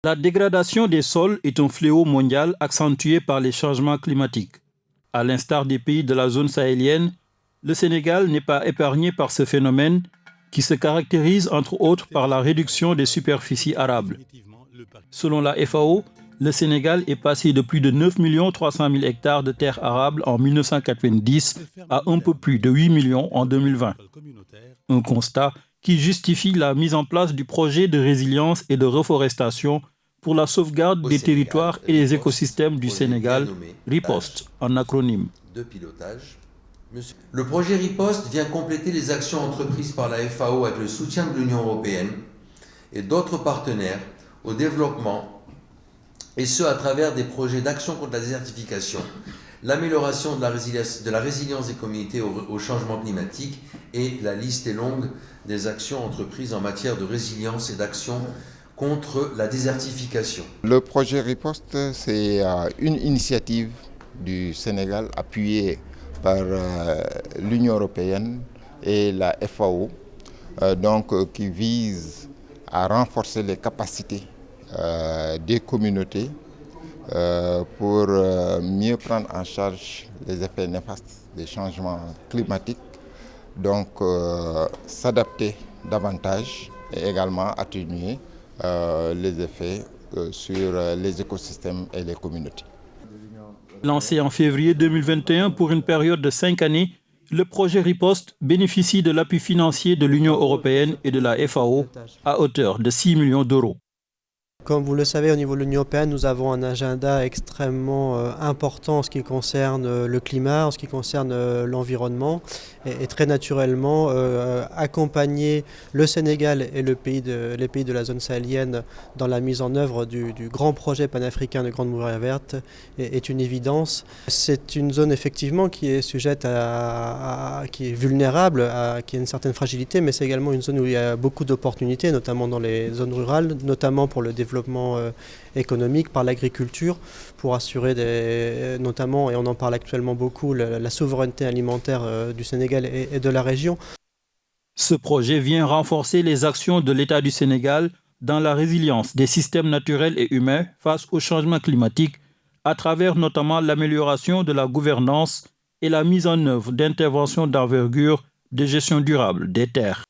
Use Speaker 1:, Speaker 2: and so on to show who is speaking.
Speaker 1: La dégradation des sols est un fléau mondial accentué par les changements climatiques. À l'instar des pays de la zone sahélienne, le Sénégal n'est pas épargné par ce phénomène qui se caractérise entre autres par la réduction des superficies arables. Selon la FAO, le Sénégal est passé de plus de 9 300 000 hectares de terres arables en 1990 à un peu plus de 8 millions en 2020. Un constat qui justifie la mise en place du projet de résilience et de reforestation pour la sauvegarde des territoires et des écosystèmes du Sénégal, RIPOST en acronyme.
Speaker 2: Le projet RIPOST vient compléter les actions entreprises par la FAO avec le soutien de l'Union européenne et d'autres partenaires au développement, et ce à travers des projets d'action contre la désertification, l'amélioration de la résilience des communautés au changement climatique, et la liste est longue des actions entreprises en matière de résilience et d'action contre la désertification.
Speaker 3: Le projet RIPOST, c'est une initiative du Sénégal appuyée par l'Union européenne et la FAO, qui vise à renforcer les capacités des communautés pour mieux prendre en charge les effets néfastes des changements climatiques, s'adapter davantage et également atténuer les effets sur les écosystèmes et les communautés.
Speaker 1: Lancé en février 2021 pour une période de 5 années, le projet RIPOST bénéficie de l'appui financier de l'Union européenne et de la FAO à hauteur de 6 millions d'euros.
Speaker 4: Comme vous le savez, au niveau de l'Union européenne, nous avons un agenda extrêmement important en ce qui concerne le climat, en ce qui concerne l'environnement, et très naturellement accompagner le Sénégal et les pays de la zone sahélienne dans la mise en œuvre du grand projet panafricain de Grande Muraille Verte est une évidence. C'est une zone effectivement qui est sujette qui est vulnérable, qui a une certaine fragilité, mais c'est également une zone où il y a beaucoup d'opportunités, notamment dans les zones rurales, notamment pour le développement économique, par l'agriculture, pour assurer notamment, et on en parle actuellement beaucoup, la souveraineté alimentaire du Sénégal et de la région.
Speaker 1: Ce projet vient renforcer les actions de l'État du Sénégal dans la résilience des systèmes naturels et humains face au changement climatique, à travers notamment l'amélioration de la gouvernance et la mise en œuvre d'interventions d'envergure de gestion durable des terres.